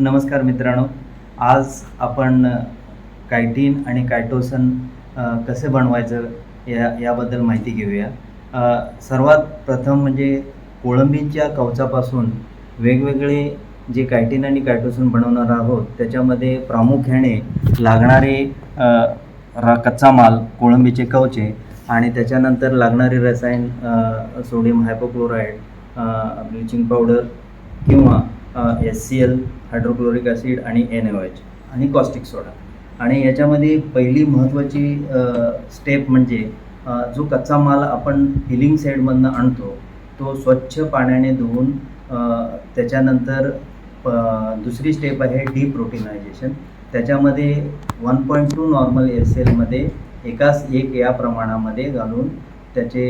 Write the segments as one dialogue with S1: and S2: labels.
S1: नमस्कार मित्रांनो, आज आपण कायटीन आणि कायटोसन कसे बनवायचं याबद्दल माहिती घेऊया. सर्वात प्रथम म्हणजे कोळंबीच्या कवचापासून वेगवेगळे जे कायटीन आणि कायटोसन बनवणार आहोत त्याच्यामध्ये प्रामुख्याने लागणारे कच्चा माल कोळंबीचे कवचे आणि त्याच्यानंतर लागणारे रसायन सोडियम हायपोक्लोराईड, ब्लिचिंग पावडर किंवा HCl हायड्रोक्लोरिक ॲसिड आणि NaOH आणि कॉस्टिक सोडा. आणि याच्यामध्ये पहिली महत्त्वाची स्टेप म्हणजे जो कच्चा माल आपण फिलिंग साईडमधनं आणतो तो स्वच्छ पाण्याने धुवून त्याच्यानंतर दुसरी स्टेप आहे डिप्रोटीनायझेशन. त्याच्यामध्ये 1.2 नॉर्मल HClमध्ये एकास एक या प्रमाणामध्ये घालून त्याचे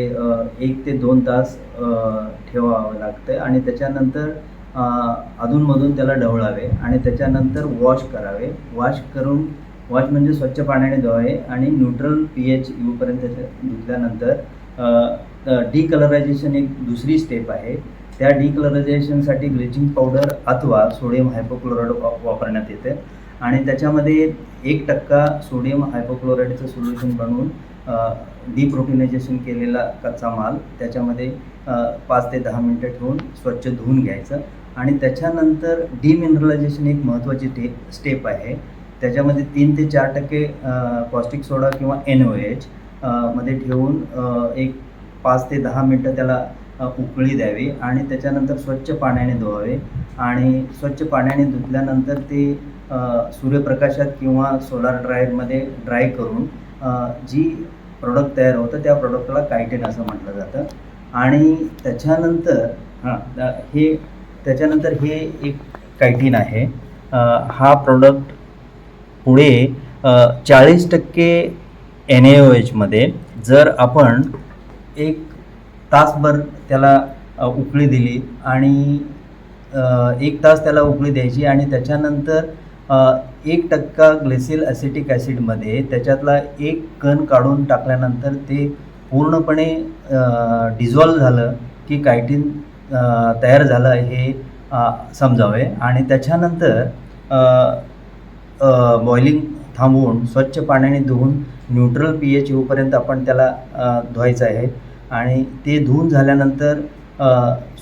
S1: 1 ते 2 तास ठेवावं लागतं आणि त्याच्यानंतर अधूनमधून त्याला ढवळावे आणि त्याच्यानंतर वॉश करावे. वॉश म्हणजे स्वच्छ पाण्याने धुवावे आणि न्यूट्रल pH येऊपर्यंत त्याच्या धुतल्यानंतर डिकलरायझेशन एक दुसरी स्टेप आहे. त्या डिकलरायझेशनसाठी ब्लिचिंग पावडर अथवा सोडियम हायपोक्लोराईड वापरण्यात येते आणि त्याच्यामध्ये 1% सोडियम हायपोक्लोराईडचं सोल्युशन बनवून डिप्रोटीनायझेशन केलेला कच्चा माल त्याच्यामध्ये 5 ते 10 मिनटं ठेवून स्वच्छ धुवून घ्यायचं आणि त्याच्यानंतर डिमिनरलायझेशन एक महत्त्वाची स्टेप आहे. त्याच्यामध्ये 3 ते 4% कॉस्टिक सोडा किंवा NaOH मध्ये ठेवून एक 5 ते 10 मिनटं त्याला उकळी द्यावी आणि त्याच्यानंतर स्वच्छ पाण्याने धुवावे आणि स्वच्छ पाण्याने धुतल्यानंतर ते सूर्यप्रकाशात किंवा सोलार ड्रायरमध्ये ड्राय करून जी प्रोडक्ट तयार होतं त्या प्रोडक्टला कायटीन असं म्हटलं जातं. आणि त्याच्यानंतर हे एक कायटीन आहे. हा प्रोडक्ट पुढे 40% NaOH मध्ये जर आपण 1 तासभर त्याला उकळी दिली आणि 1 तास त्याला उकळी द्यायची आणि त्याच्यानंतर 1% ग्लिसिल ॲसिटिक ॲसिडमध्ये त्याच्यातला एक कण काढून टाकल्यानंतर ते पूर्णपणे डिझॉल्व झालं की कायटीन तयार झालं हे समजावे आणि त्याच्यानंतर बॉइलिंग थांबवून स्वच्छ पाण्याने धुवून न्यूट्रल pH येऊपर्यंत आपण त्याला धुवायचं आहे आणि ते धुवून झाल्यानंतर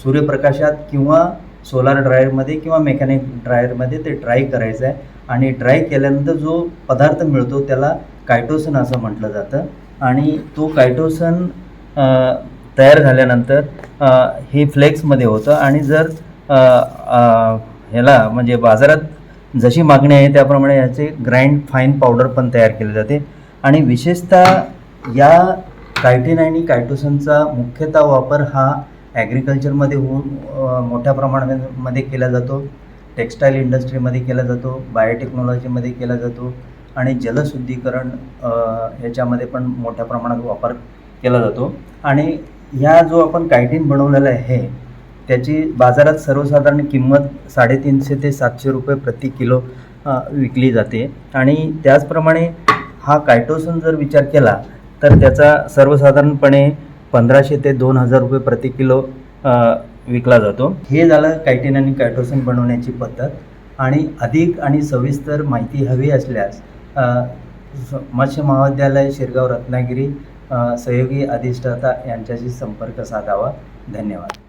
S1: सूर्यप्रकाशात किंवा सोलार ड्रायरमध्ये किंवा मेकॅनिक ड्रायरमध्ये ते ड्राय करायचं आहे आणि ड्राय केल्यानंतर जो पदार्थ मिळतो त्याला कायटोसन असं म्हटलं जातं. आणि तो कायटोसन तयार झाल्यानंतर हे फ्लेक्समध्ये होतं आणि जर ह्याला म्हणजे बाजारात जशी मागणी आहे त्याप्रमाणे याचे ग्राइंड फाईन पावडर पण तयार केले जाते. आणि विशेषतः या कायटीन आणि कायटोसनचा मुख्यतः वापर हा ॲग्रिकल्चरमध्ये होऊन मोठ्या प्रमाणामध्ये केला जातो, टेक्स्टाईल इंडस्ट्रीमध्ये केला जातो, बायोटेक्नॉलॉजीमध्ये केला जातो आणि जलशुद्धीकरण ह्याच्यामध्ये पण मोठ्या प्रमाणात वापर केला जातो. आणि ह्या जो आपण कायटीन बनवलेला आहे त्याची बाजारात सर्वसाधारण किंमत 350 ते 700 रुपये प्रति किलो विकली जाते. आणि त्याचप्रमाणे हा कायटोसन जर विचार केला तर त्याचा सर्वसाधारणपणे 1500 ते 2000 रुपये प्रति किलो विकला जातो. हे झालं कायटीन आणि कायटोसन बनवण्याची पद्धत. आणि अधिक आणि सविस्तर माहिती हवी असल्यास मत्स्य महाविद्यालय शिरगाव रत्नागिरी सहयोगी अधिष्ठाता यांच्याशी संपर्क साधावा. धन्यवाद.